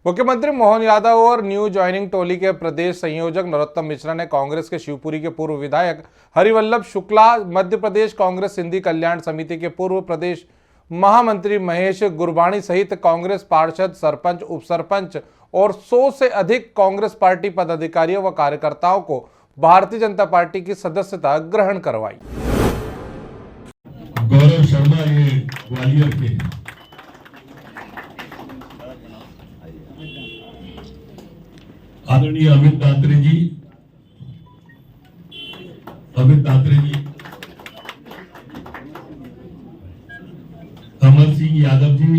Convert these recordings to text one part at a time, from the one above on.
मुख्यमंत्री मोहन यादव और new joining टोली के प्रदेश संयोजक नरोत्तम मिश्रा ने कांग्रेस के शिवपुरी के पूर्व विधायक हरिवल्लभ शुक्ला, मध्य प्रदेश कांग्रेस सिंधी कल्याण समिति के पूर्व प्रदेश महामंत्री महेश गुरबाणी सहित कांग्रेस पार्षद, सरपंच, उपसरपंच और 100 से अधिक कांग्रेस पार्टी पदाधिकारियों व कार्यकर्ताओं को भारतीय जनता पार्टी की सदस्यता ग्रहण करवाई। गौरव शर्मा ये ग्वालियर के आदरणीय अमित दात्रे जी, अमर सिंह यादव जी,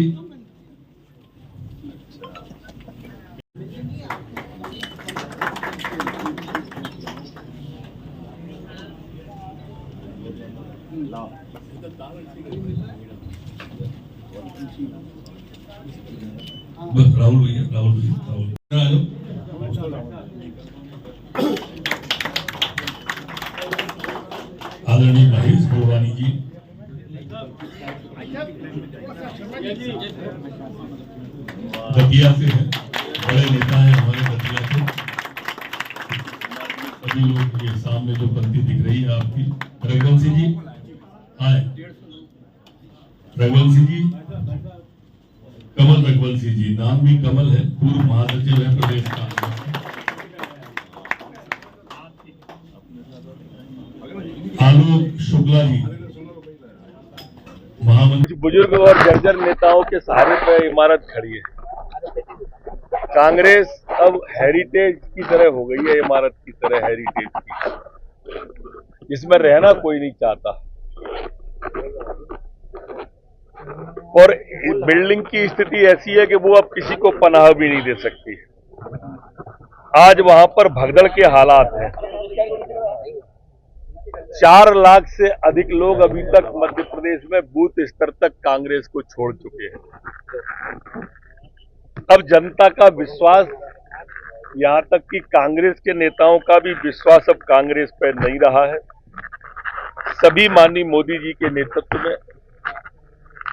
राहुल आदरणीय महेश गुरबाणी जी, दतिया से है, बड़े नेता हैं हमारे दतिया से। सभी लोग ये सामने जो पंक्ति दिख रही है आपकी, रघुवंशी जी आए, रघुवंशी जी, कमल रघुवंशी जी, नाम भी कमल है, पूर्व महासचिव है प्रदेश का। आलोक शुक्ला जी, महामंत्री। बुजुर्ग और जर्जर नेताओं के सहारे पर इमारत खड़ी है। कांग्रेस अब हेरिटेज की तरह हो गई है, इमारत की तरह हेरिटेज की, जिसमें रहना कोई नहीं चाहता। और बिल्डिंग की स्थिति ऐसी है कि वो अब किसी को पनाह भी नहीं दे सकती। आज वहां पर भगदड़ के हालात हैं। 4 लाख से अधिक लोग अभी तक मध्य प्रदेश में बूथ स्तर तक कांग्रेस को छोड़ चुके हैं। अब जनता का विश्वास, यहां तक कि कांग्रेस के नेताओं का भी विश्वास अब कांग्रेस पर नहीं रहा है। सभी माननीय मोदी जी के नेतृत्व में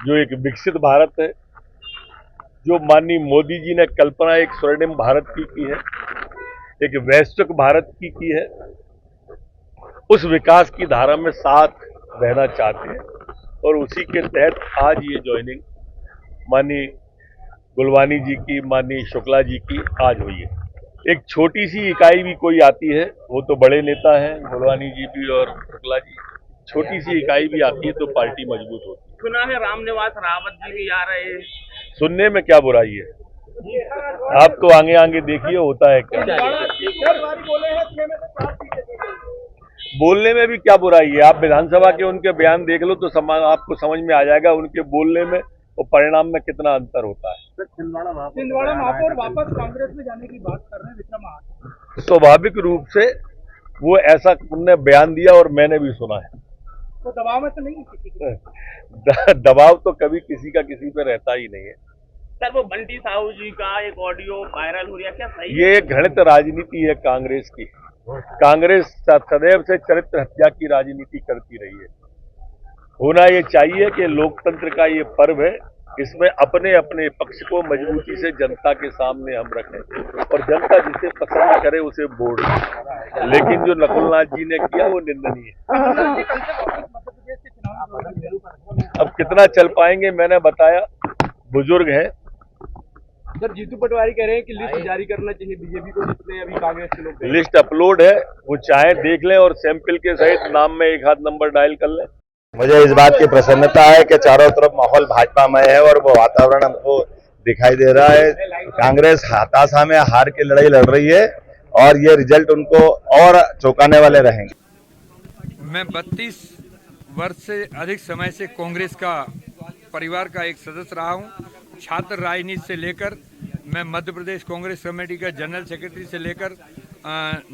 जो एक विकसित भारत है, जो माननीय मोदी जी ने कल्पना एक स्वर्णिम भारत की है, एक वैश्विक भारत की है, उस विकास की धारा में साथ रहना चाहते हैं। और उसी के तहत आज ये ज्वाइनिंग माननीय गुलवानी जी की, माननीय शुक्ला जी की आज हुई है। एक छोटी सी इकाई भी कोई आती है, वो तो बड़े नेता हैं गुलवानी जी भी और शुक्ला जी, छोटी सी इकाई भी आती है तो पार्टी मजबूत होती है। सुना है रामनिवास रावत जी भी आ रहे हैं, सुनने में क्या बुराई है, आप तो आगे आगे देखिए होता है क्या। बोलने में भी क्या बुराई है, आप विधानसभा के उनके बयान देख लो तो आपको समझ में आ जाएगा उनके बोलने में और परिणाम में कितना अंतर होता है। छिंदवाड़ा महापौर वापस कांग्रेस में जाने की बात कर रहे हैं विक्रम महाजन। स्वाभाविक रूप से वो ऐसा उनने बयान दिया और मैंने भी सुना है। तो दबाव में तो नहीं किसी दबाव तो कभी किसी का किसी पे रहता ही नहीं है। सर, वो बंटी साहू जी का एक ऑडियो वायरल हो रहा, क्या सही? ये घृणित राजनीति है कांग्रेस की। कांग्रेस सदैव से चरित्र हत्या की राजनीति करती रही है। होना ये चाहिए कि लोकतंत्र का ये पर्व है, इसमें अपने अपने पक्ष को मजबूती से जनता के सामने हम रखें और जनता जिसे पसंद करे उसे वोट दें। लेकिन जो नकुलनाथ जी ने किया वो निंदनीय है। अब कितना चल पाएंगे, मैंने बताया बुजुर्ग हैं। सर, जीतू पटवारी कह रहे हैं कि लिस्ट जारी करना चाहिए बीजेपी को, जितने अभी कांग्रेस के लोग। लिस्ट अपलोड है, वो चाहे देख लें और सैंपल के सहित नाम में 1 आध नंबर डायल कर लें। मुझे इस बात की प्रसन्नता है कि चारों तरफ माहौल भाजपामय है और वो वातावरण हमको दिखाई दे रहा है। कांग्रेस हताशा में हार की लड़ाई लड़ रही है और ये रिजल्ट उनको और चौंकाने वाले रहेंगे। मैं 32 वर्ष से अधिक समय से कांग्रेस का परिवार का एक सदस्य रहा हूं। छात्र राजनीति से लेकर मैं मध्य प्रदेश कांग्रेस कमेटी का जनरल सेक्रेटरी से लेकर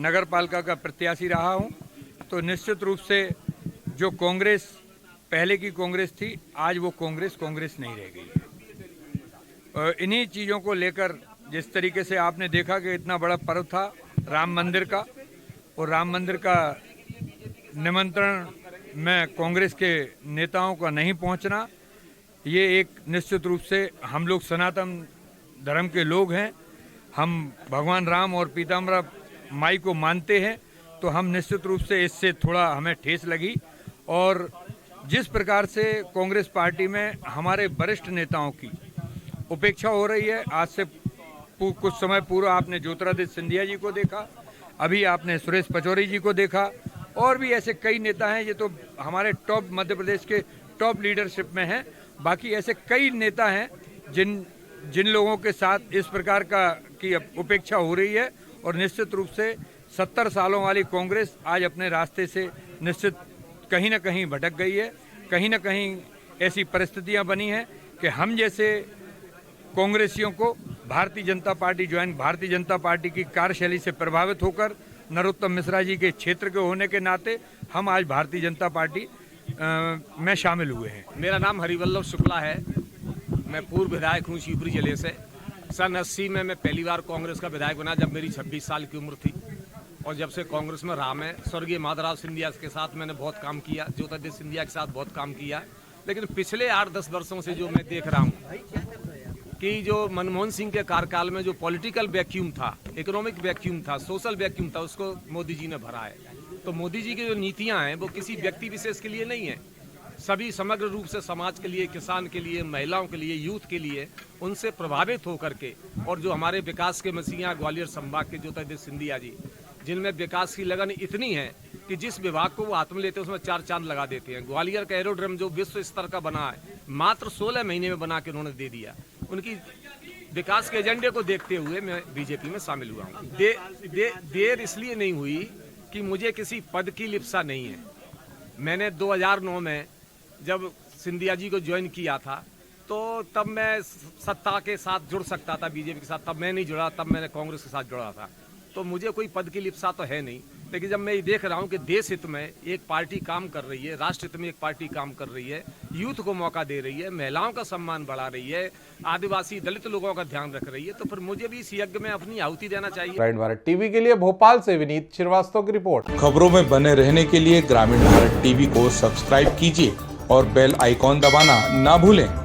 नगर पालिका का प्रत्याशी रहा हूं। तो निश्चित रूप से जो कांग्रेस पहले की कांग्रेस थी, आज वो कांग्रेस नहीं रह गई है। इन्हीं चीज़ों को लेकर जिस तरीके से आपने देखा कि इतना बड़ा पर्व था राम मंदिर का, और राम मंदिर का निमंत्रण में कांग्रेस के नेताओं का नहीं पहुंचना, ये एक निश्चित रूप से हम लोग सनातन धर्म के लोग हैं, हम भगवान राम और पीताम्बर माई को मानते हैं, तो हम निश्चित रूप से इससे थोड़ा हमें ठेस लगी। और जिस प्रकार से कांग्रेस पार्टी में हमारे वरिष्ठ नेताओं की उपेक्षा हो रही है, आज से कुछ समय पूर्व आपने ज्योतिरादित्य सिंधिया जी को देखा, अभी आपने सुरेश पचौरी जी को देखा, और भी ऐसे कई नेता हैं। ये तो हमारे टॉप मध्य प्रदेश के टॉप लीडरशिप में हैं। बाकी ऐसे कई नेता हैं जिन लोगों के साथ इस प्रकार की उपेक्षा हो रही है। और निश्चित रूप से 70 सालों वाली कांग्रेस आज अपने रास्ते से निश्चित कहीं ना कहीं भटक गई है। कहीं ना कहीं ऐसी परिस्थितियां बनी हैं कि हम जैसे कांग्रेसियों को भारतीय जनता पार्टी की कार्यशैली से प्रभावित होकर नरोत्तम मिश्रा जी के क्षेत्र के होने के नाते हम आज भारतीय जनता पार्टी में शामिल हुए हैं। मेरा नाम हरिवल्लभ शुक्ला है। मैं पूर्व विधायक हूँ शिवपुरी जिले से। सन 80 में मैं पहली बार कांग्रेस का विधायक बना जब मेरी 26 साल की उम्र थी, और जब से कांग्रेस में रहा मैं स्वर्गीय माधवराव सिंधिया के साथ मैंने बहुत काम किया, ज्योतिरादित्य सिंधिया के साथ बहुत काम किया। लेकिन पिछले 8-10 वर्षों से जो मैं देख रहा हूँ कि जो मनमोहन सिंह के कार्यकाल में जो पॉलिटिकल वैक्यूम था, इकोनॉमिक वैक्यूम था, सोशल वैक्यूम था, उसको मोदी जी ने भरा है। तो मोदी जी की जो नीतियां हैं वो किसी व्यक्ति विशेष के लिए नहीं है, सभी समग्र रूप से समाज के लिए, किसान के लिए, महिलाओं के लिए, यूथ के लिए, उनसे प्रभावित होकर के। और जो हमारे विकास के मसीहा ग्वालियर संभाग के ज्योतिरादित्य सिंधिया जी, जिनमें विकास की लगन इतनी है कि जिस विभाग को वो हाथ में लेते हैं उसमें 4 चांद लगा देते हैं। ग्वालियर का एरोड्रम जो विश्व स्तर का बना है, मात्र 16 महीने में बना के उन्होंने दे दिया। उनकी विकास के एजेंडे को देखते हुए मैं बीजेपी में शामिल हुआ हूँ। देर इसलिए नहीं हुई कि मुझे किसी पद की लिप्सा नहीं है। मैंने 2009 में जब सिंधिया जी को ज्वाइन किया था, तो तब मैं सत्ता के साथ जुड़ सकता था, बीजेपी के साथ। तब मैं नहीं जुड़ा, तब मैंने कांग्रेस के साथ जुड़ा था। तो मुझे कोई पद की लिप्सा तो है नहीं। लेकिन जब मैं ये देख रहा हूँ कि देश हित में एक पार्टी काम कर रही है, राष्ट्र हित में एक पार्टी काम कर रही है, यूथ को मौका दे रही है, महिलाओं का सम्मान बढ़ा रही है, आदिवासी दलित लोगों का ध्यान रख रही है, तो फिर मुझे भी इस यज्ञ में अपनी आहुति देना चाहिए। राइट भारत टीवी के लिए भोपाल से विनीत श्रीवास्तव की रिपोर्ट। खबरों में बने रहने के लिए ग्रामीण भारत टीवी को सब्सक्राइब कीजिए और बेल आइकॉन दबाना ना भूलें।